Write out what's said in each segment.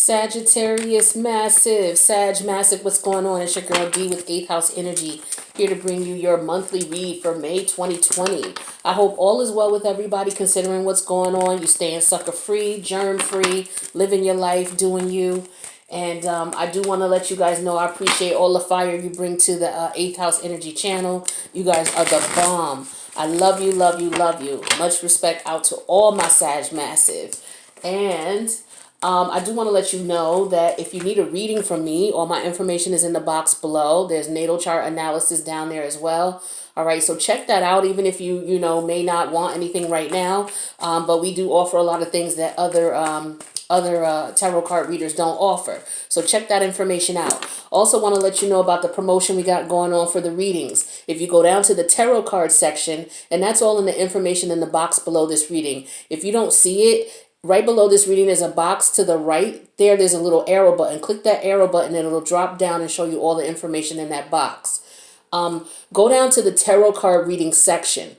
Sagittarius Massive, Sag Massive, what's going on? It's your girl D with 8th House Energy, here to bring you your monthly read for May 2020. I hope all is well with everybody considering what's going on. You staying sucker free, germ free, living your life, doing you. And I do want to let you guys know I appreciate all the fire you bring to the 8th House Energy channel. You guys are the bomb. I love you, love you, love you. Much respect out to all my Sag Massive. And I do want to let you know that if you need a reading from me, all my information is in the box below. There's natal chart analysis down there as well. All right, so check that out, even if you may not want anything right now. But we do offer a lot of things that other tarot card readers don't offer. So check that information out. Also want to let you know about the promotion we got going on for the readings. If you go down to the tarot card section, and that's all in the information in the box below this reading. If you don't see it, right below this reading, there's a box to the right. There's a little arrow button. Click that arrow button and it'll drop down and show you all the information in that box. Go down to the tarot card reading section.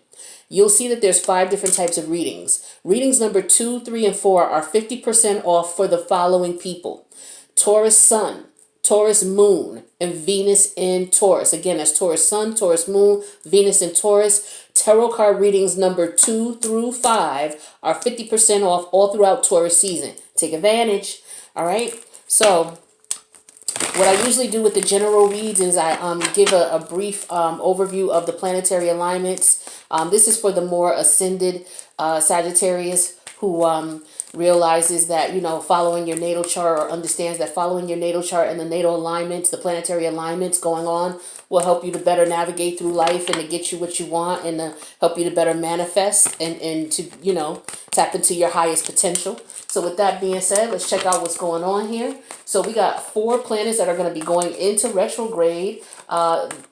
You'll see that there's 5 different types of readings. Readings number 2, 3, and 4 are 50% off for the following people: Taurus Sun, Taurus Moon, and Venus in Taurus. Again, that's Taurus Sun, Taurus Moon, Venus in Taurus. Tarot card readings number 2 through 5 are 50% off all throughout Taurus season. Take advantage. All right. So what I usually do with the general reads is I give a brief overview of the planetary alignments. This is for the more ascended Sagittarius who realizes that, following your natal chart, or understands that following your natal chart and the natal alignments, the planetary alignments going on, will help you to better navigate through life and to get you what you want, and to help you to better manifest and to, tap into your highest potential. So with that being said, let's check out what's going on here. So we got 4 planets that are going to be going into retrograde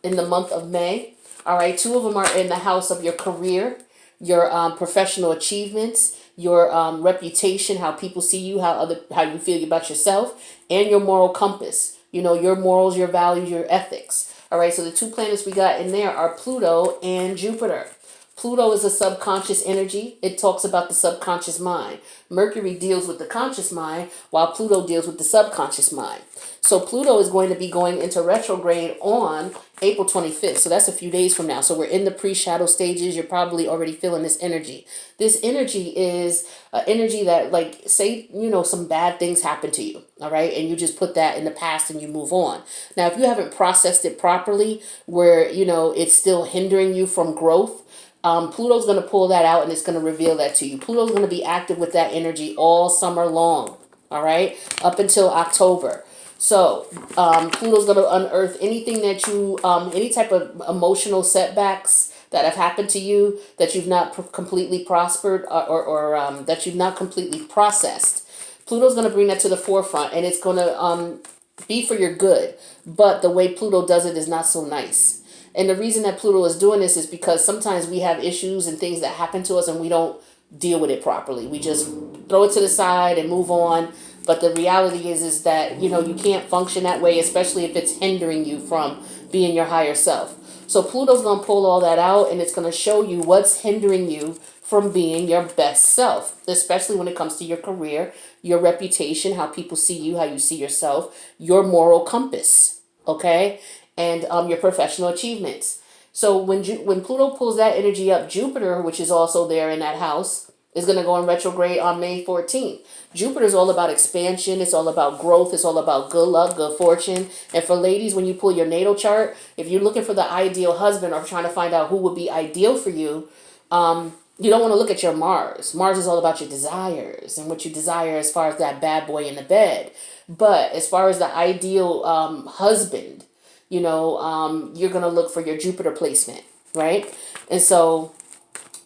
in the month of May. All right, 2 of them are in the house of your career, your professional achievements, your reputation, how people see you, how you feel about yourself, and your moral compass. Your morals, your values, your ethics. All right, so the 2 planets we got in there are Pluto and Jupiter. Pluto is a subconscious energy. It talks about the subconscious mind. Mercury deals with the conscious mind, while Pluto deals with the subconscious mind. So Pluto is going to be going into retrograde on April 25th. So that's a few days from now. So we're in the pre-shadow stages. You're probably already feeling this energy. This energy is an energy that, like, say, some bad things happen to you. All right. And you just put that in the past and you move on. Now, if you haven't processed it properly, where, it's still hindering you from growth, Pluto's going to pull that out and it's going to reveal that to you. Pluto's going to be active with that energy all summer long. All right. Up until October. So Pluto's going to unearth anything that you, any type of emotional setbacks that have happened to you that you've not completely prospered or that you've not completely processed. Pluto's going to bring that to the forefront, and it's going to be for your good. But the way Pluto does it is not so nice. And the reason that Pluto is doing this is because sometimes we have issues and things that happen to us and we don't deal with it properly. We just throw it to the side and move on. But the reality is that, you can't function that way, especially if it's hindering you from being your higher self. So Pluto's going to pull all that out, and it's going to show you what's hindering you from being your best self, especially when it comes to your career, your reputation, how people see you, how you see yourself, your moral compass, okay, and your professional achievements. So when Pluto pulls that energy up, Jupiter, which is also there in that house, is going to go in retrograde on May 14th. Jupiter is all about expansion. It's all about growth. It's all about good luck, good fortune. And for ladies, when you pull your natal chart, if you're looking for the ideal husband or trying to find out who would be ideal for you, you don't want to look at your Mars. Mars is all about your desires and what you desire as far as that bad boy in the bed. But as far as the ideal husband, you're going to look for your Jupiter placement, right? And so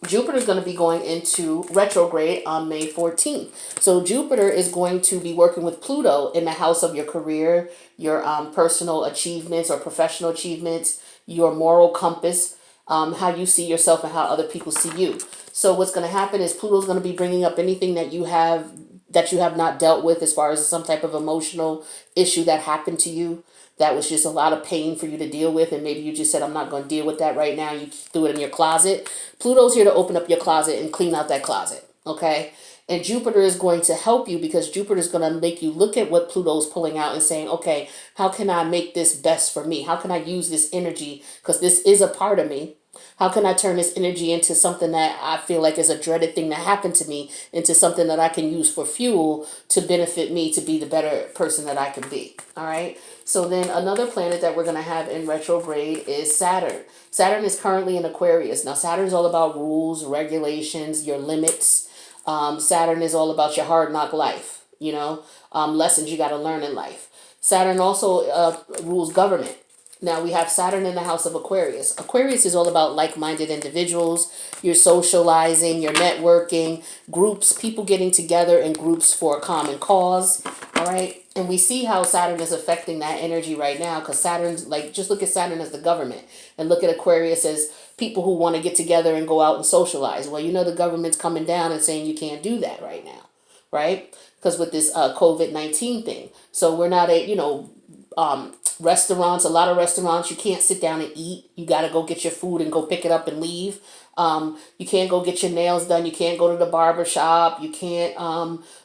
Jupiter is going to be going into retrograde on May 14th. So Jupiter is going to be working with Pluto in the house of your career, your personal achievements or professional achievements, your moral compass, how you see yourself and how other people see you. So what's going to happen is Pluto's going to be bringing up anything that you have not dealt with as far as some type of emotional issue that happened to you. That was just a lot of pain for you to deal with, and maybe you just said, I'm not going to deal with that right now. You threw it in your closet. Pluto's here to open up your closet and clean out that closet, okay? And Jupiter is going to help you because Jupiter is going to make you look at what Pluto's pulling out and saying, okay, how can I make this best for me? How can I use this energy? Because this is a part of me. How can I turn this energy into something that I feel like is a dreaded thing that happened to me, into something that I can use for fuel to benefit me to be the better person that I can be? All right. So then another planet that we're going to have in retrograde is Saturn. Saturn is currently in Aquarius. Now, Saturn is all about rules, regulations, your limits. Saturn is all about your hard knock life, lessons you got to learn in life. Saturn also rules government. Now we have Saturn in the house of Aquarius. Aquarius is all about like-minded individuals. You're socializing, you're networking, groups, people getting together in groups for a common cause. All right. And we see how Saturn is affecting that energy right now, because Saturn's like, just look at Saturn as the government and look at Aquarius as people who want to get together and go out and socialize. Well, the government's coming down and saying you can't do that right now. Right. Because with this COVID-19 thing. So we're not restaurants, a lot of restaurants, you can't sit down and eat. You got to go get your food and go pick it up and leave. You can't go get your nails done. You can't go to the barber shop. You can't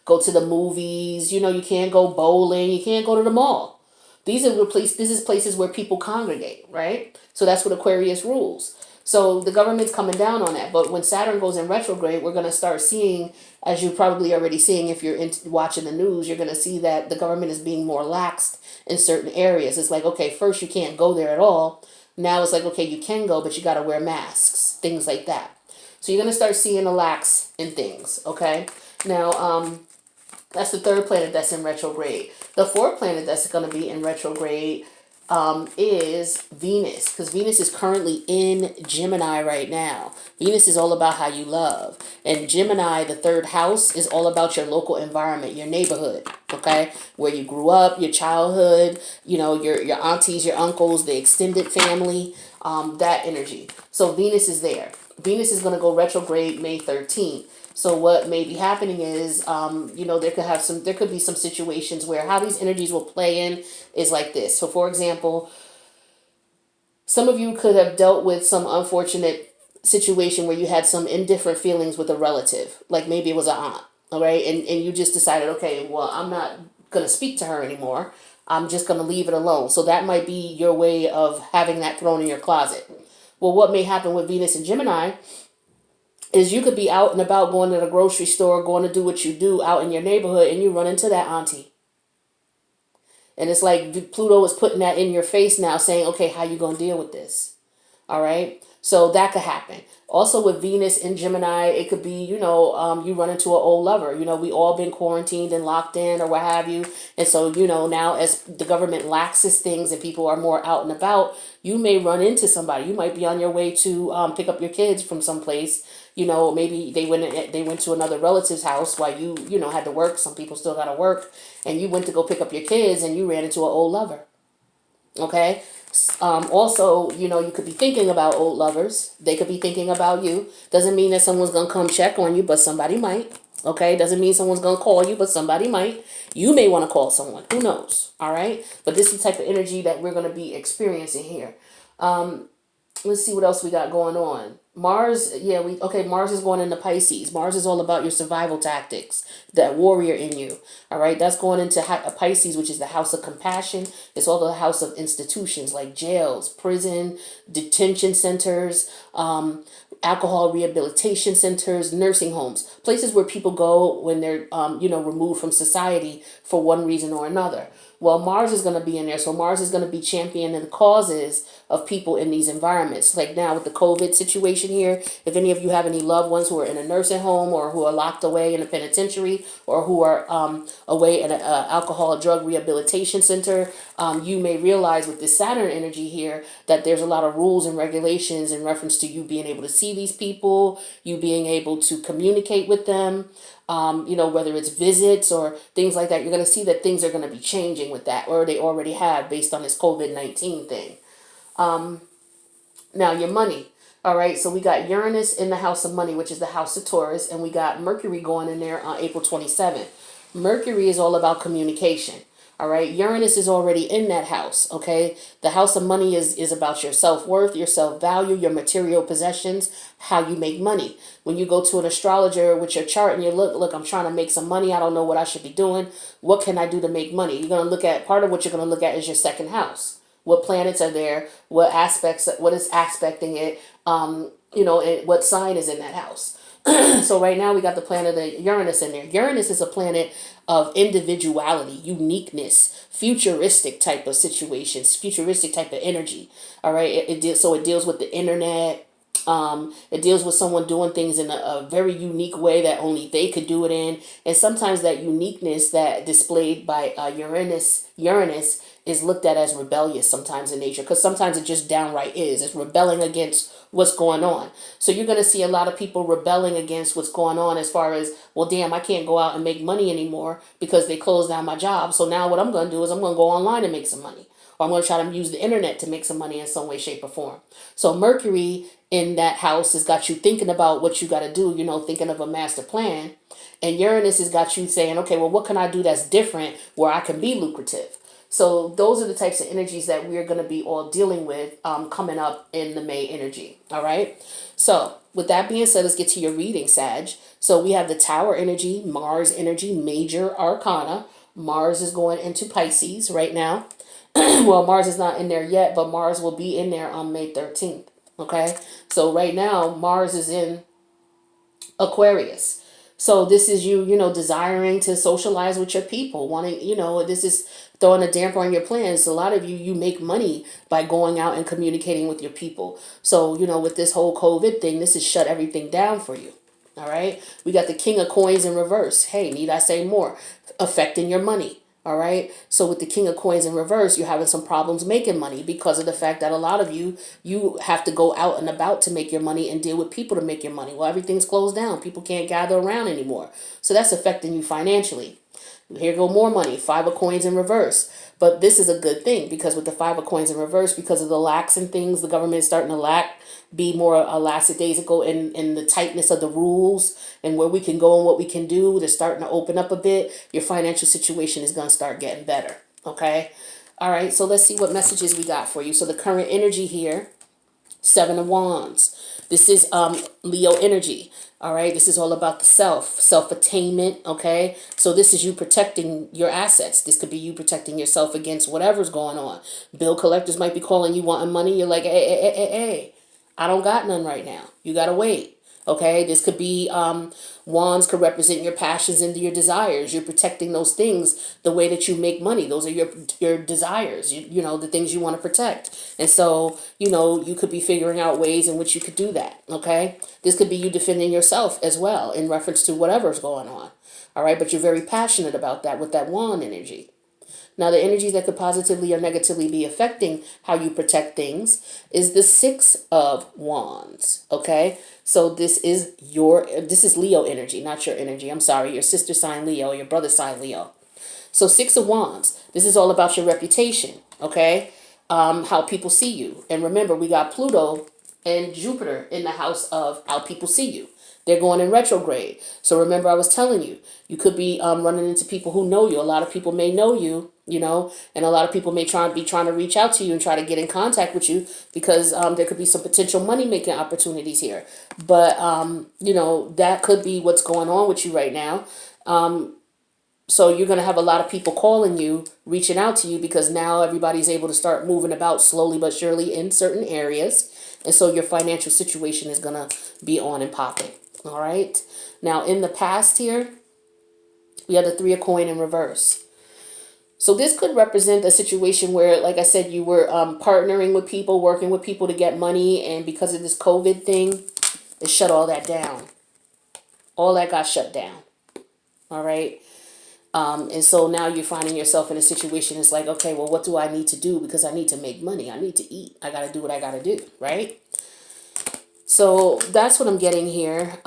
go to the movies. You can't go bowling. You can't go to the mall. This is places where people congregate, right? So that's what Aquarius rules. So the government's coming down on that. But when Saturn goes in retrograde, we're going to start seeing, as you're probably already seeing if you're watching the news, you're going to see that the government is being more laxed in certain areas. It's like, okay, first you can't go there at all. Now it's like, okay, you can go, but you got to wear masks, things like that. So you're going to start seeing a lax in things, okay? Now, that's the third planet that's in retrograde. The fourth planet that's going to be in retrograde is Venus, because Venus is currently in Gemini right now. Venus is all about how you love. And Gemini, the third house, is all about your local environment, your neighborhood, okay? Where you grew up, your childhood, your aunties, your uncles, the extended family, that energy. So Venus is there. Venus is going to go retrograde May 13th. So what may be happening is, there could be some situations where how these energies will play in is like this. So for example, some of you could have dealt with some unfortunate situation where you had some indifferent feelings with a relative, like maybe it was an aunt, all right? And you just decided, okay, well, I'm not going to speak to her anymore. I'm just going to leave it alone. So that might be your way of having that thrown in your closet. Well, what may happen with Venus and Gemini is you could be out and about going to the grocery store, going to do what you do out in your neighborhood, and you run into that auntie. And it's like Pluto is putting that in your face now, saying, okay, how you going to deal with this? All right. So that could happen. Also with Venus in Gemini, it could be, you run into an old lover. We all been quarantined and locked in or what have you. And so, now as the government laxes things and people are more out and about, you may run into somebody. You might be on your way to pick up your kids from someplace. Maybe they went to another relative's house while you had to work. Some people still got to work. And you went to go pick up your kids and you ran into an old lover. Okay. Also, you could be thinking about old lovers. They could be thinking about you. Doesn't mean that someone's going to come check on you, but somebody might. Okay. Doesn't mean someone's going to call you, but somebody might. You may want to call someone. Who knows? All right. But this is the type of energy that we're going to be experiencing here. Let's see what else we got going on. Mars, Mars is going into Pisces. Mars is all about your survival tactics, that warrior in you. All right, that's going into Pisces, which is the house of compassion. It's also the house of institutions like jails, prison, detention centers, alcohol rehabilitation centers, nursing homes, places where people go when they're, removed from society for one reason or another. Well, Mars is going to be in there. So Mars is going to be championing the causes of people in these environments. Like now with the COVID situation here, if any of you have any loved ones who are in a nursing home or who are locked away in a penitentiary or who are away in an alcohol drug rehabilitation center, you may realize with this Saturn energy here that there's a lot of rules and regulations in reference to you being able to see these people, you being able to communicate with them. Whether it's visits or things like that, you're going to see that things are going to be changing with that, or they already have based on this COVID-19 thing. Now your money. All right. So we got Uranus in the house of money, which is the house of Taurus, and we got Mercury going in there on April 27th. Mercury is all about communication. All right, Uranus is already in that house. Okay, the house of money is about your self-worth, your self-value, your material possessions, how you make money. When you go to an astrologer with your chart and you look, I'm trying to make some money, I don't know what I should be doing, what can I do to make money? You're going to look at, part of what you're going to look at is your second house. What planets are there, what aspects, what is aspecting it, and what sign is in that house. So right now we got the planet of Uranus in there. Uranus is a planet of individuality, uniqueness, futuristic type of situations, futuristic type of energy. All right, so it deals with the internet. It deals with someone doing things in a very unique way that only they could do it in, and sometimes that uniqueness that displayed by Uranus is looked at as rebellious sometimes in nature, because sometimes it just downright is. It's rebelling against what's going on. So you're going to see a lot of people rebelling against what's going on as far as, well, damn, I can't go out and make money anymore because they closed down my job. So now what I'm going to do is I'm going to go online and make some money. Or I'm going to try to use the internet to make some money in some way, shape, or form. So Mercury in that house has got you thinking about what you got to do, thinking of a master plan. And Uranus has got you saying, okay, well, what can I do that's different where I can be lucrative? So those are the types of energies that we're going to be all dealing with coming up in the May energy. All right. So with that being said, let's get to your reading, Sag. So we have the Tower energy, Mars energy, major arcana. Mars is going into Pisces right now. Well, Mars is not in there yet, but Mars will be in there on May 13th. Okay. So right now, Mars is in Aquarius. So this is you, desiring to socialize with your people, wanting, this is throwing a damper on your plans. A lot of you make money by going out and communicating with your people. So, with this whole COVID thing, this has shut everything down for you. All right. We got the King of Coins in reverse. Hey, need I say more? Affecting your money. All right. So with the King of Coins in reverse, you're having some problems making money because of the fact that a lot of you have to go out and about to make your money and deal with people to make your money. Well, everything's closed down. People can't gather around anymore. So that's affecting you financially. Here go more money. Five of Coins in reverse. But this is a good thing because with the Five of Coins in reverse, because of the lax and things, the government is starting to be more lackadaisical in the tightness of the rules and where we can go and what we can do. They're starting to open up a bit. Your financial situation is going to start getting better. Okay. All right. So let's see what messages we got for you. So the current energy here, Seven of Wands. This is Leo energy. All right. This is all about the self-attainment. Okay. So this is you protecting your assets. This could be you protecting yourself against whatever's going on. Bill collectors might be calling you wanting money. You're like, hey. I don't got none right now. You got to wait. Okay, this could be wands could represent your passions and your desires. You're protecting those things the way that you make money. Those are your desires, the things you want to protect. And so, you could be figuring out ways in which you could do that. Okay, this could be you defending yourself as well in reference to whatever's going on. All right, but you're very passionate about that with that wand energy. Now, the energies that could positively or negatively be affecting how you protect things is the Six of Wands. Okay, so this is Leo energy, not your energy. I'm sorry, your sister sign Leo, your brother sign Leo. So Six of Wands. This is all about your reputation. Okay, how people see you. And remember, we got Pluto and Jupiter in the house of how people see you. They're going in retrograde. So remember, I was telling you, you could be running into people who know you. A lot of people may know you, and a lot of people may be trying to reach out to you and try to get in contact with you because there could be some potential money-making opportunities here. But, that could be what's going on with you right now. So you're going to have a lot of people calling you, reaching out to you because now everybody's able to start moving about slowly but surely in certain areas. And so your financial situation is going to be on and popping. All right. Now, in the past here, we have the Three of Coin in reverse. So this could represent a situation where, like I said, you were partnering with people, working with people to get money. And because of this COVID thing, it shut all that down. All that got shut down. All right. And so now you're finding yourself in a situation. It's like, okay, well, what do I need to do? Because I need to make money. I need to eat. I got to do what I got to do. Right. So that's what I'm getting here.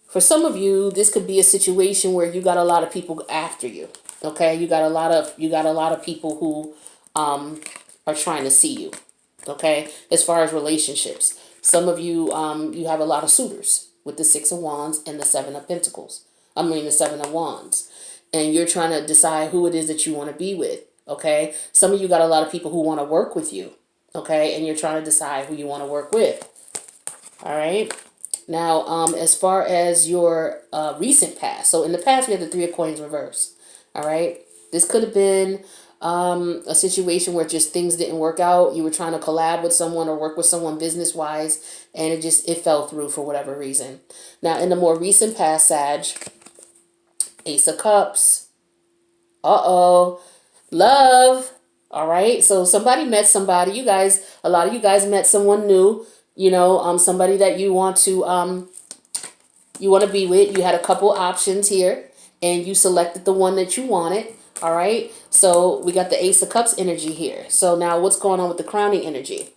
For some of you, this could be a situation where you got a lot of people after you. Okay, you got a lot of people who are trying to see you. Okay, as far as relationships, some of you you have a lot of suitors with the Six of Wands and the Seven of Pentacles. The Seven of Wands. and you're trying to decide who it is that you want to be with. Okay, some of you got a lot of people who want to work with you. Okay, and you're trying to decide who you want to work with. All right. Now, as far as your recent past, so in the past we had the Three of Coins reverse. All right, this could have been a situation where just things didn't work out. You were trying to collab with someone or work with someone business wise, and it fell through for whatever reason. Now, in the more recent past, Sag, Ace of Cups. Love. All right, so somebody met somebody. A lot of you guys met someone new. Somebody that you want to be with. You had a couple options here, and you selected the one that you wanted. All right, so we got the Ace of Cups energy here. So now what's going on with the crowning energy?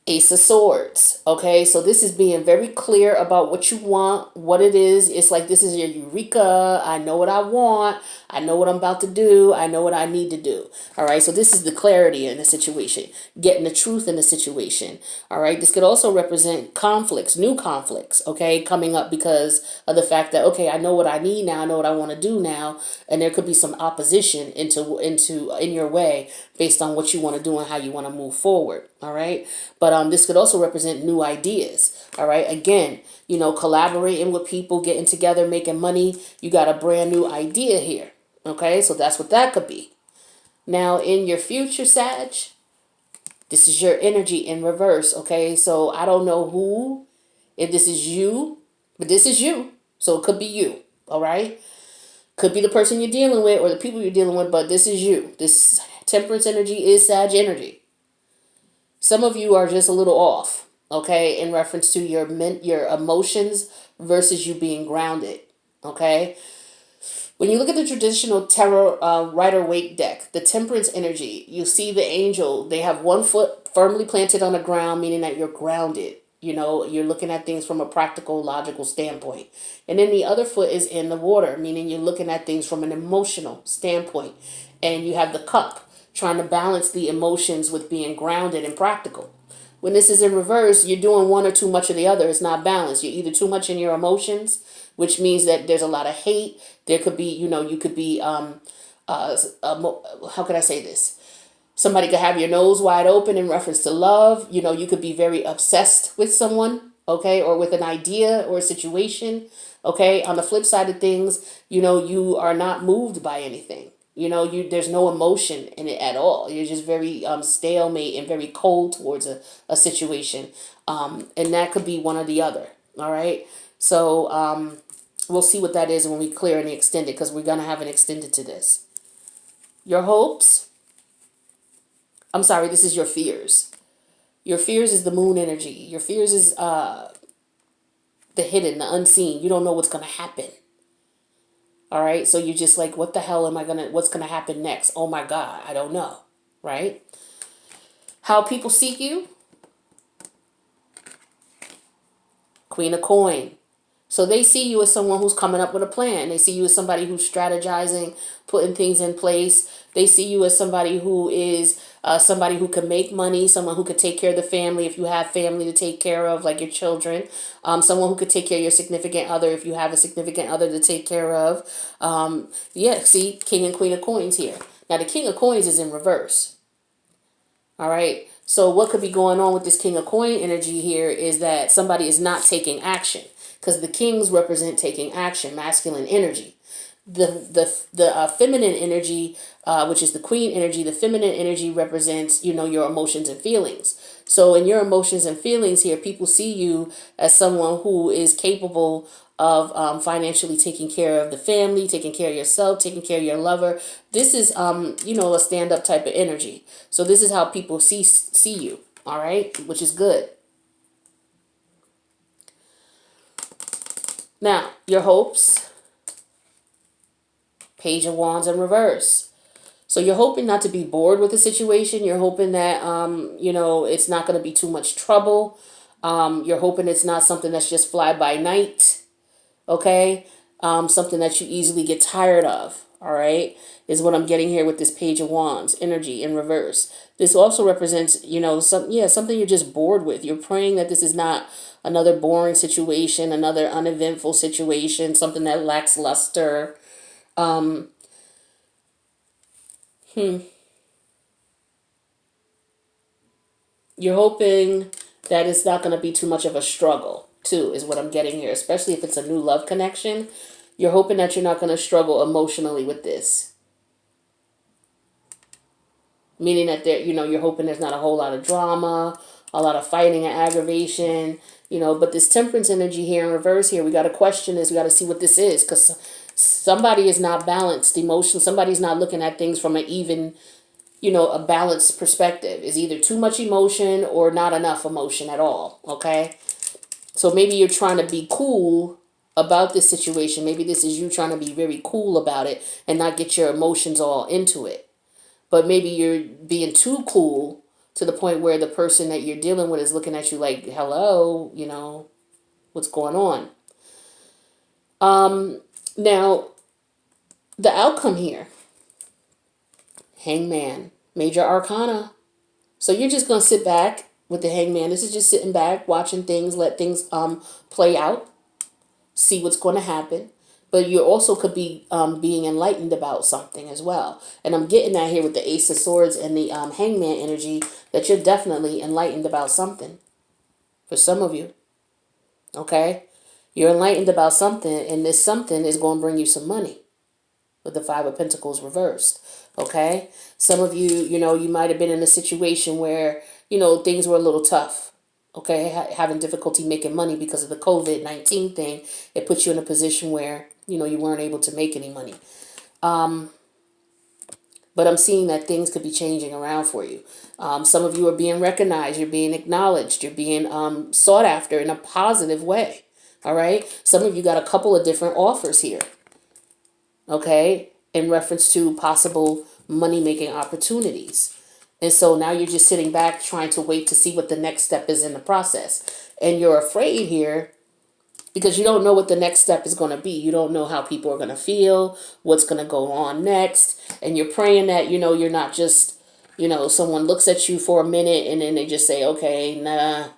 Ace of Swords. Okay, so this is being very clear about what you want, what it is. It's like this is your eureka. I know what I want. I know what I'm about to do. I know what I need to do. All right, so this is the clarity in the situation, getting the truth in the situation. All right, this could also represent conflicts, new conflicts, okay, coming up because of the fact that, okay, I know what I need now. I know what I want to do now. And there could be some opposition in your way based on what you want to do and how you want to move forward. All right, but this could also represent new ideas. All right, again, collaborating with people, getting together, making money. You got a brand new idea here. Okay, so that's what that could be. Now, in your future, Sag, this is your energy in reverse. Okay, so I don't know if this is you, but this is you. So it could be you. All right, could be the person you're dealing with or the people you're dealing with, but this is you. This Temperance energy is Sag energy. Some of you are just a little off, okay, in reference to your emotions versus you being grounded, okay? When you look at the traditional tarot Rider-Waite deck, the Temperance energy, you see the angel. They have one foot firmly planted on the ground, meaning that you're grounded. You're looking at things from a practical, logical standpoint. And then the other foot is in the water, meaning you're looking at things from an emotional standpoint. And you have the cup, trying to balance the emotions with being grounded and practical. When this is in reverse, you're doing one or too much of the other. It's not balanced. You're either too much in your emotions, which means that there's a lot of hate. There could be, you could be, how could I say this? Somebody could have your nose wide open in reference to love. You could be very obsessed with someone, okay, or with an idea or a situation, okay. On the flip side of things, you are not moved by anything. There's no emotion in it at all. You're just very stalemate and very cold towards a situation. And that could be one or the other. All right. So we'll see what that is when we clear in the extended, because we're going to have an extended to this. Your hopes. I'm sorry, this is your fears. Your fears is the moon energy. Your fears is the hidden, the unseen. You don't know what's going to happen. All right, so you're just like, what the hell what's going to happen next? Oh my God, I don't know, right? How people seek you? Queen of Coin. So they see you as someone who's coming up with a plan. They see you as somebody who's strategizing, putting things in place. They see you as somebody who is somebody who can make money, someone who could take care of the family if you have family to take care of, like your children. Someone who could take care of your significant other if you have a significant other to take care of. See, King and Queen of Coins here. Now, the King of Coins is in reverse. All right. So what could be going on with this King of Coin energy here is that somebody is not taking action, because the kings represent taking action, masculine energy. The feminine energy, which is the queen energy, the feminine energy represents, your emotions and feelings. So in your emotions and feelings here, people see you as someone who is capable of financially taking care of the family, taking care of yourself, taking care of your lover. This is, a stand-up type of energy. So this is how people see you, all right, which is good. Now, your hopes. Page of Wands in reverse. So you're hoping not to be bored with the situation. You're hoping that, it's not going to be too much trouble. You're hoping it's not something that's just fly by night. Okay. Something that you easily get tired of. All right. Is what I'm getting here with this Page of Wands energy in reverse. This also represents, something you're just bored with. You're praying that this is not another boring situation, another uneventful situation, something that lacks luster. Um, you're hoping that it's not going to be too much of a struggle, too, is what I'm getting here, especially if it's a new love connection. You're hoping that you're not going to struggle emotionally with this. Meaning that you're hoping there's not a whole lot of drama, a lot of fighting and aggravation, but this temperance energy here in reverse here, we got to question this. We got to see what this is, because somebody is not balanced emotionally. Somebody's not looking at things from an even, a balanced perspective. Is either too much emotion or not enough emotion at all. Okay. So maybe you're trying to be cool about this situation. Maybe this is you trying to be very cool about it and not get your emotions all into it. But maybe you're being too cool to the point where the person that you're dealing with is looking at you like, hello, what's going on? Now, the outcome here, Hangman, Major Arcana. So you're just going to sit back with the Hangman. This is just sitting back, watching things, let things play out, see what's going to happen. But you also could be being enlightened about something as well. And I'm getting that here with the Ace of Swords and the Hangman energy, that you're definitely enlightened about something. For some of you. Okay? You're enlightened about something, and this something is going to bring you some money. With the Five of Pentacles reversed. Okay? Some of you, you might have been in a situation where, things were a little tough. Okay? Having difficulty making money because of the COVID-19 thing. It puts you in a position where, you weren't able to make any money. But I'm seeing that things could be changing around for you. Some of you are being recognized. You're being acknowledged. You're being sought after in a positive way. All right? Some of you got a couple of different offers here. Okay? In reference to possible money-making opportunities. And so now you're just sitting back trying to wait to see what the next step is in the process. And you're afraid here because you don't know what the next step is going to be. You don't know how people are going to feel, what's going to go on next. And you're praying that, you're not just, someone looks at you for a minute and then they just say, okay, nah,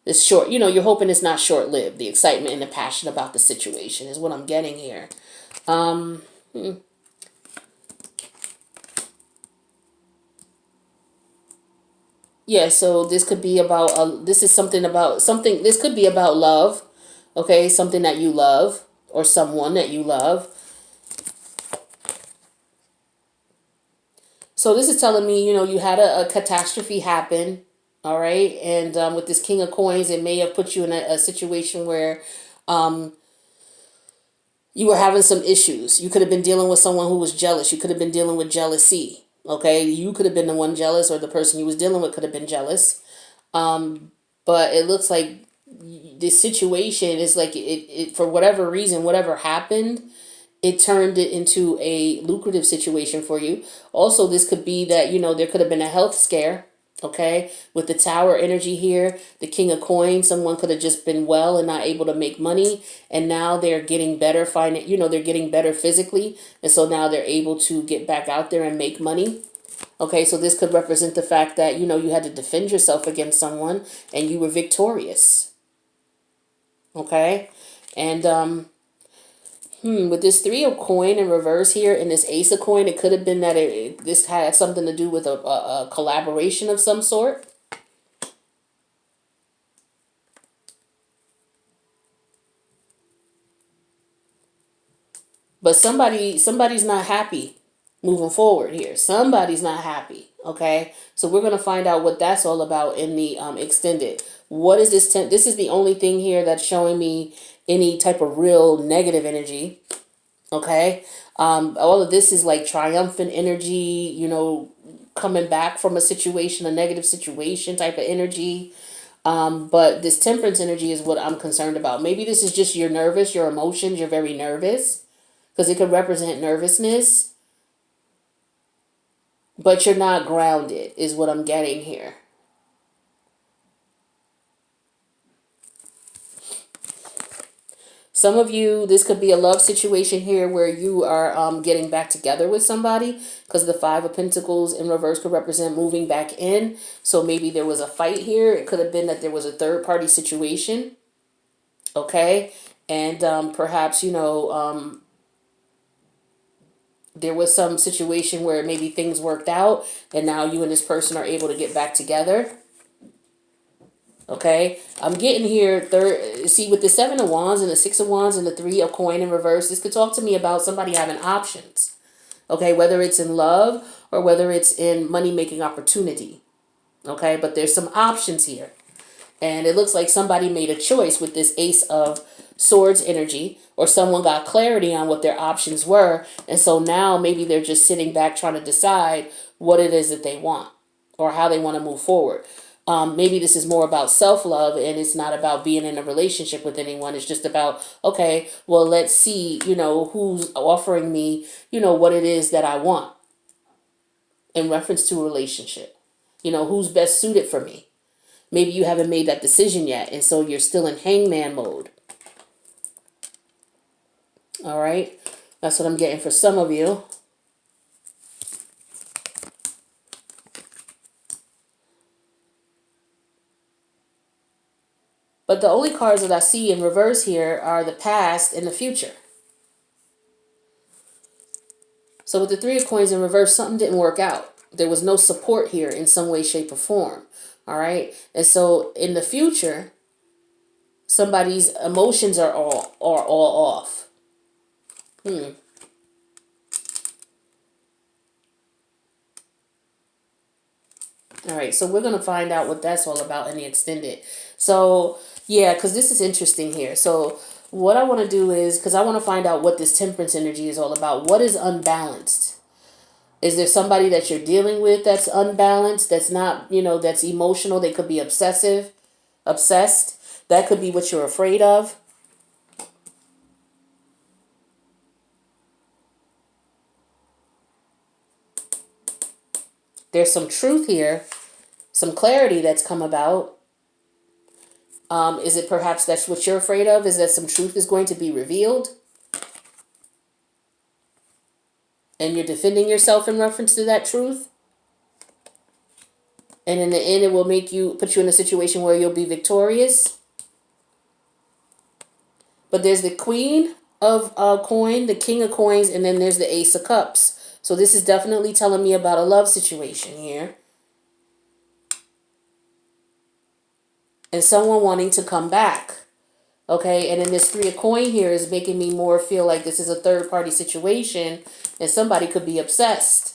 it's short. You're hoping it's not short-lived. The excitement and the passion about the situation is what I'm getting here. Yeah, so this could be about, this is something about, this could be about love. Okay, something that you love or someone that you love. So this is telling me, you had a catastrophe happen, all right? And with this King of Coins, it may have put you in a situation where you were having some issues. You could have been dealing with someone who was jealous. You could have been dealing with jealousy, okay? You could have been the one jealous, or the person you was dealing with could have been jealous. But it looks like this situation is like, it for whatever reason, whatever happened, it turned it into a lucrative situation for you. Also, this could be that, there could have been a health scare, okay? With the Tower energy here, the King of Coins, someone could have just been well and not able to make money, and now they're getting better, they're getting better physically, and so now they're able to get back out there and make money. Okay, so this could represent the fact that, you had to defend yourself against someone and you were victorious. Okay? And with this Three of Coin in reverse here and this Ace of Coin, it could have been that this had something to do with a collaboration of some sort. But somebody's not happy moving forward here. Somebody's not happy, okay? So we're going to find out what that's all about in the extended. What is this? This is the only thing here that's showing me any type of real negative energy, okay? All of this is like triumphant energy, coming back from a situation, a negative situation type of energy. But this temperance energy is what I'm concerned about. Maybe this is just you're nervous, your emotions, you're very nervous, because it could represent nervousness. But you're not grounded, is what I'm getting here. Some of you, this could be a love situation here where you are getting back together with somebody, because the Five of Pentacles in reverse could represent moving back in. So maybe there was a fight here. It could have been that there was a third-party situation. Okay? And perhaps, there was some situation where maybe things worked out and now you and this person are able to get back together. Okay, I'm getting here see, with the 7 of Wands and the 6 of Wands and the 3 of Coin in reverse, this could talk to me about somebody having options. Okay, whether it's in love or whether it's in money-making opportunity. Okay, but there's some options here. And it looks like somebody made a choice with this Ace of Swords energy, or someone got clarity on what their options were. And so now maybe they're just sitting back trying to decide what it is that they want or how they want to move forward. Maybe this is more about self-love and it's not about being in a relationship with anyone. It's just about, okay, well, let's see, who's offering me, what it is that I want in reference to a relationship. Who's best suited for me. Maybe you haven't made that decision yet, and so you're still in hangman mode. All right? That's what I'm getting for some of you. But the only cards that I see in reverse here are the past and the future. So with the 3 of Coins in reverse, something didn't work out. There was no support here in some way, shape, or form. All right? And so in the future, somebody's emotions are all off. All right, so we're going to find out what that's all about in the extended. So, yeah, because this is interesting here. So what I want to do is, because I want to find out what this Temperance energy is all about. What is unbalanced? Is there somebody that you're dealing with that's unbalanced, that's not, that's emotional? They could be obsessed. That could be what you're afraid of. There's some truth here, some clarity that's come about. Is it perhaps that's what you're afraid of? Is that some truth is going to be revealed? And you're defending yourself in reference to that truth? And in the end, it will put you in a situation where you'll be victorious. But there's the Queen of Coin, the King of Coins, and then there's the Ace of Cups. So this is definitely telling me about a love situation here. And someone wanting to come back. Okay, and then this 3 of Coin here is making me more feel like this is a third-party situation and somebody could be obsessed.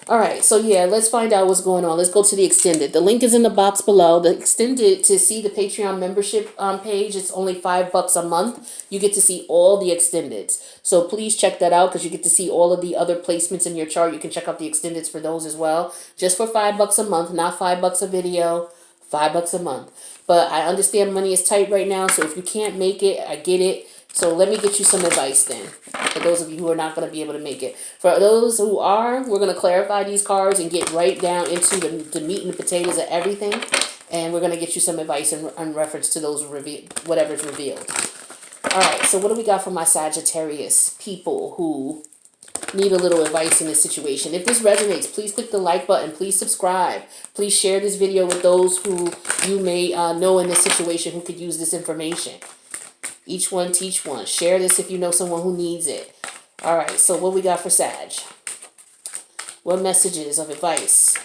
All right, so yeah, let's find out what's going on. Let's go to the extended. The link is in the box below. The extended, to see the Patreon membership page, it's only $5 a month. You get to see all the extendeds. So please check that out because you get to see all of the other placements in your chart. You can check out the extendeds for those as well. Just for $5 a month, not $5 a video, $5 a month. But I understand money is tight right now, so if you can't make it, I get it. So let me get you some advice then, for those of you who are not going to be able to make it. For those who are, we're going to clarify these cards and get right down into the meat and the potatoes of everything. And we're going to get you some advice in reference to those whatever's revealed. All right, so what do we got for my Sagittarius people who need a little advice in this situation? If this resonates, please click the like button. Please subscribe. Please share this video with those who you may know in this situation who could use this information. Each one teach one. Share this if you know someone who needs it. All right, so what we got for Sag? What messages of advice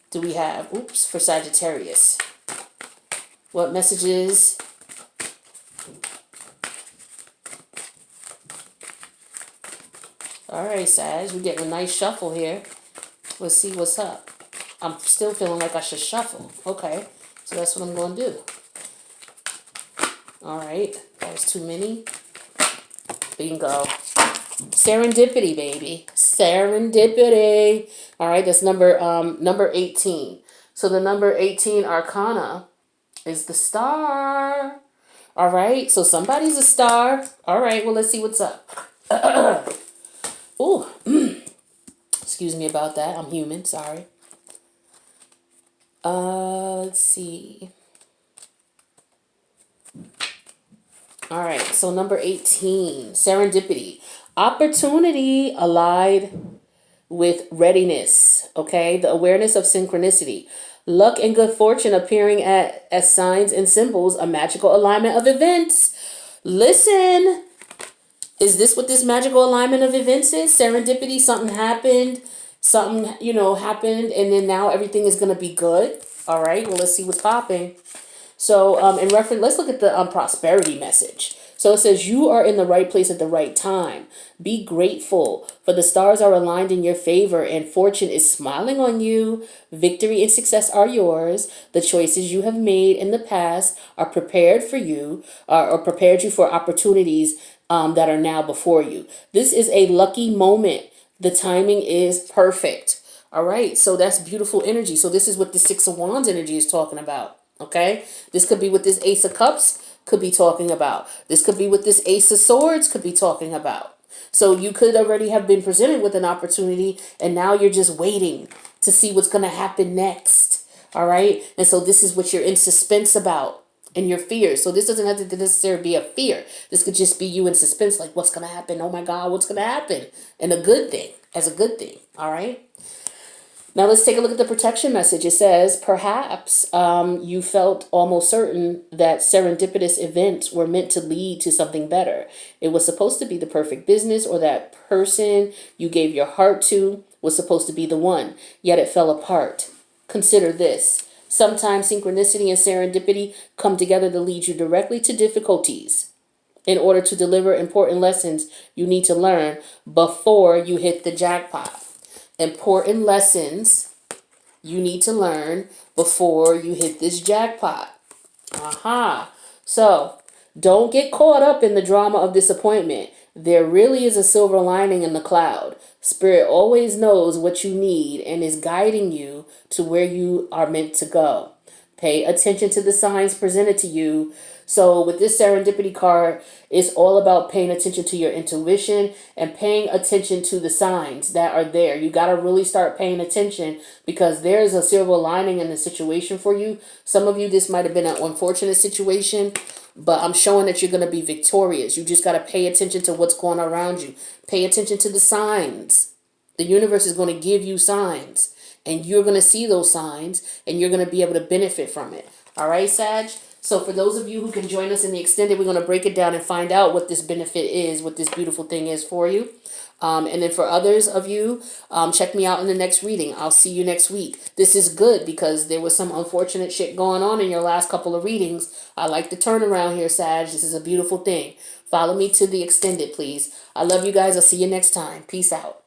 do we have? Oops, for Sagittarius. What messages? All right, Sag, we're getting a nice shuffle here. Let's see what's up. I'm still feeling like I should shuffle. Okay, so that's what I'm going to do. All right, that was too many. Bingo. Serendipity, baby. Serendipity. All right, that's number 18. So the number 18 arcana is the Star. All right, so somebody's a star. All right, well, let's see what's up. Oh, excuse me about that. I'm human, sorry. Let's see. All right, so number 18, serendipity. Opportunity allied with readiness, okay? The awareness of synchronicity. Luck and good fortune appearing as signs and symbols, a magical alignment of events. Listen, is this what this magical alignment of events is? Serendipity, something happened, something, happened, and then now everything is going to be good. All right, well, let's see what's popping. So in reference, let's look at the prosperity message. So it says, you are in the right place at the right time. Be grateful, for the stars are aligned in your favor and fortune is smiling on you. Victory and success are yours. The choices you have made in the past are prepared for you, or prepared you for opportunities that are now before you. This is a lucky moment. The timing is perfect. All right, so that's beautiful energy. So this is what the Six of Wands energy is talking about. Okay, this could be what this Ace of Cups could be talking about. This could be what this Ace of Swords could be talking about. So you could already have been presented with an opportunity and now you're just waiting to see what's going to happen next. All right, and so this is what you're in suspense about and your fears. So this doesn't have to necessarily be a fear. This could just be you in suspense, like what's going to happen? Oh my God, what's going to happen? And a good thing, as a good thing. All right. Now let's take a look at the protection message. It says, perhaps you felt almost certain that serendipitous events were meant to lead to something better. It was supposed to be the perfect business, or that person you gave your heart to was supposed to be the one, yet it fell apart. Consider this. Sometimes synchronicity and serendipity come together to lead you directly to difficulties. In order to deliver important lessons you need to learn before you hit the jackpot. Important lessons you need to learn before you hit this jackpot. Aha. So don't get caught up in the drama of disappointment. There really is a silver lining in the cloud. Spirit always knows what you need and is guiding you to where you are meant to go. Pay attention to the signs presented to you. So with this serendipity card, it's all about paying attention to your intuition and paying attention to the signs that are there. You got to really start paying attention because there's a silver lining in the situation for you. Some of you, this might have been an unfortunate situation, but I'm showing that you're going to be victorious. You just got to pay attention to what's going on around you. Pay attention to the signs. The universe is going to give you signs. And you're going to see those signs and you're going to be able to benefit from it. All right, Sag? So for those of you who can join us in the extended, we're going to break it down and find out what this benefit is, what this beautiful thing is for you. And then for others of you, check me out in the next reading. I'll see you next week. This is good because there was some unfortunate shit going on in your last couple of readings. I like the turnaround here, Sag. This is a beautiful thing. Follow me to the extended, please. I love you guys. I'll see you next time. Peace out.